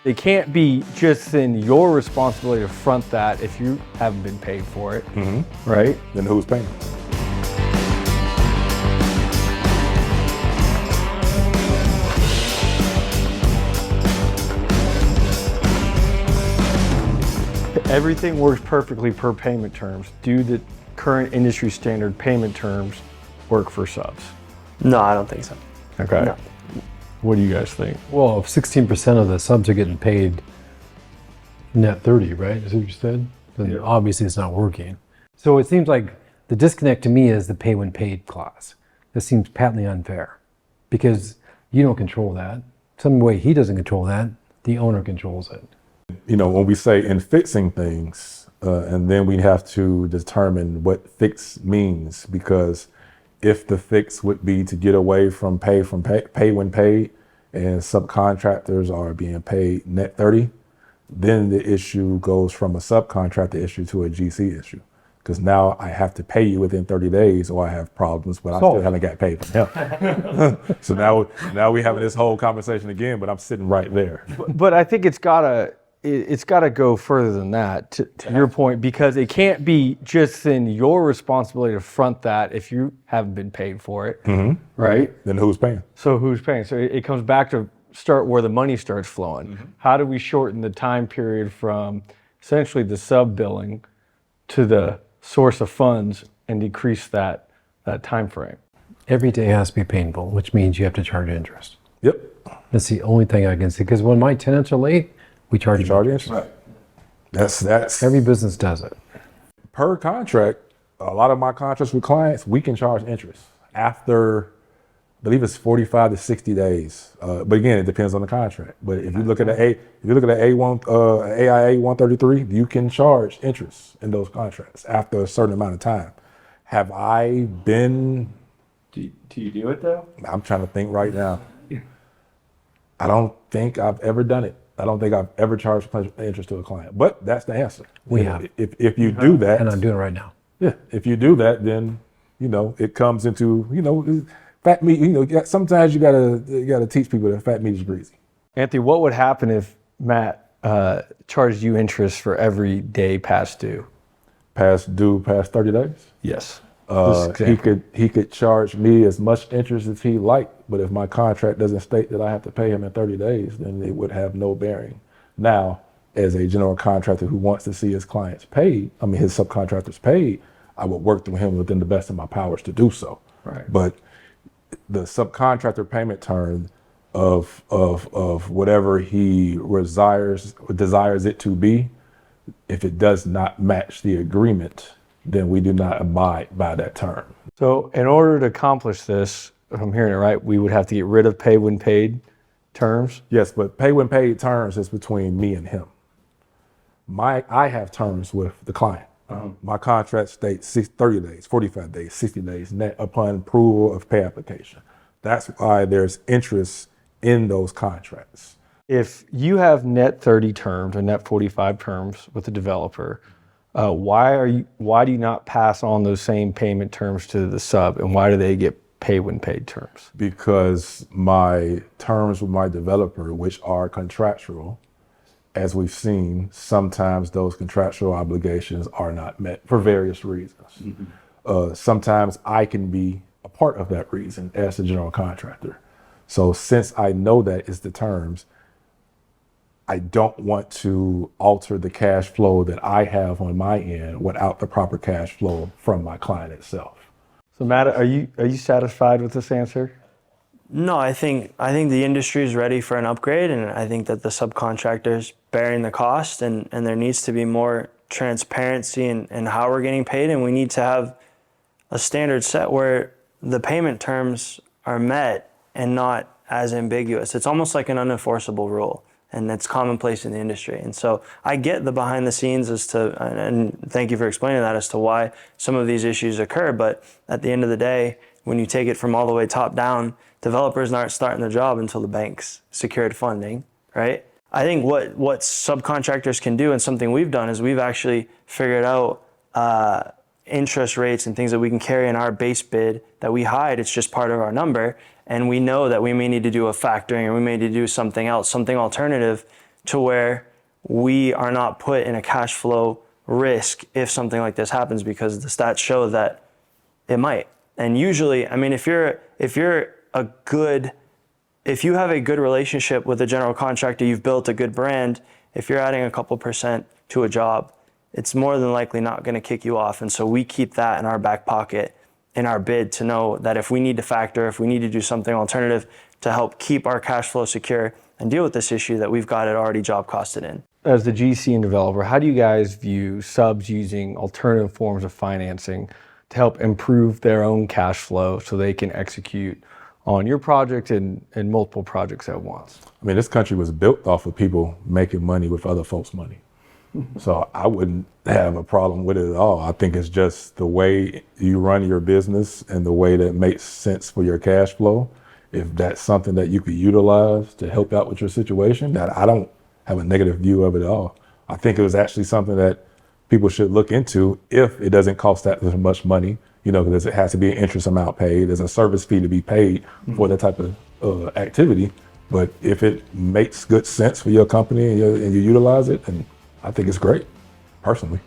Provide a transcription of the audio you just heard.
It can't be just then your responsibility to front that if you haven't been paid for it, right? Then who's paying? Everything works perfectly per payment terms. Do the current industry standard payment terms work for subs? No, I don't think so. Okay. No. What do you guys think? Well, if 16% of the subs are getting paid net 30, right? Is that what you said? Then obviously it's not working. So it seems like the disconnect to me is the pay when paid clause. This seems patently unfair because you don't control that. Some way he doesn't control that, the owner controls it. You know, when we say in fixing things, and then we have to determine what fix means, because if the fix would be to get away from pay when paid, and subcontractors are being paid net 30, then the issue goes from a subcontractor issue to a GC issue. Because now I have to pay you within 30 days or I have problems, but I still haven't got paid from him. So now we're having this whole conversation again, but I'm sitting right there. But I think it's gotta go further than that, to your point, because it can't be just then your responsibility to front that if you haven't been paid for it, right? Then who's paying? So who's paying? So it comes back to start where the money starts flowing. How do we shorten the time period from essentially the sub billing to the source of funds and decrease that time frame? Every day has to be painful, which means you have to charge interest. Yep. That's the only thing I can see. Because when my tenants are late, we charge interest. Right. That's every business does it. Per contract. A lot of my contracts with clients, we can charge interest after, I believe it's 45 to 60 days. But again, it depends on the contract. But if you look at AIA 133, you can charge interest in those contracts after a certain amount of time. Have I been? Do you do it though? I'm trying to think right now. I don't think I've ever done it. I don't think I've ever charged interest to a client, but that's the answer. We have. If you do that, and I'm doing it right now. Yeah, if you do that, then it comes into fat meat. Sometimes you gotta teach people that fat meat is greasy. Anthony, what would happen if Matt charged you interest for every day past due? Past 30 days? Yes. He could charge me as much interest as he liked, but if my contract doesn't state that I have to pay him in 30 days, then it would have no bearing. Now, as a general contractor who wants to see his clients paid, his subcontractors paid, I would work through him within the best of my powers to do so. Right. But the subcontractor payment term of whatever he desires it to be, if it does not match the agreement, then we do not abide by that term. So in order to accomplish this, if I'm hearing it right, we would have to get rid of pay when paid terms? Yes, but pay when paid terms is between me and him. I have terms with the client. My contract states 30 days, 45 days, 60 days net upon approval of pay application. That's why there's interest in those contracts. If you have net 30 terms or net 45 terms with the developer, why do you not pass on those same payment terms to the sub, and why do they get pay when paid terms? Because my terms with my developer, which are contractual, as we've seen, sometimes those contractual obligations are not met for various reasons. Sometimes I can be a part of that reason as a general contractor. So since I know that is the terms, I don't want to alter the cash flow that I have on my end without the proper cash flow from my client itself. So Matt, are you satisfied with this answer? No, I think the industry is ready for an upgrade, and I think that the subcontractors bearing the cost, and there needs to be more transparency in how we're getting paid, and we need to have a standard set where the payment terms are met and not as ambiguous. It's almost like an unenforceable rule, and it's commonplace in the industry. And so I get the behind the scenes and thank you for explaining that as to why some of these issues occur, but at the end of the day, when you take it from all the way top down, developers aren't starting their job until the banks secured funding, right? I think what subcontractors can do, and something we've done, is we've actually figured out interest rates and things that we can carry in our base bid that we hide. It's just part of our number. And we know that we may need to do a factoring, or we may need to do something else, something alternative to where we are not put in a cash flow risk if something like this happens, because the stats show that it might. And usually, I mean, if you have a good relationship with a general contractor, you've built a good brand, if you're adding a couple percent to a job, it's more than likely not going to kick you off. And so we keep that in our back pocket in our bid to know that if we need to factor, if we need to do something alternative to help keep our cash flow secure and deal with this issue, that we've got it already job costed in. As the GC and developer, how do you guys view subs using alternative forms of financing to help improve their own cash flow so they can execute on your project and multiple projects at once? I mean, this country was built off of people making money with other folks' money. So I wouldn't have a problem with it at all. I think it's just the way you run your business and the way that makes sense for your cash flow. If that's something that you could utilize to help out with your situation, that I don't have a negative view of it at all. I think it was actually something that people should look into if it doesn't cost that much money, because it has to be an interest amount paid. There's a service fee to be paid for that type of activity. But if it makes good sense for your company and you utilize it, and I think it's great, personally.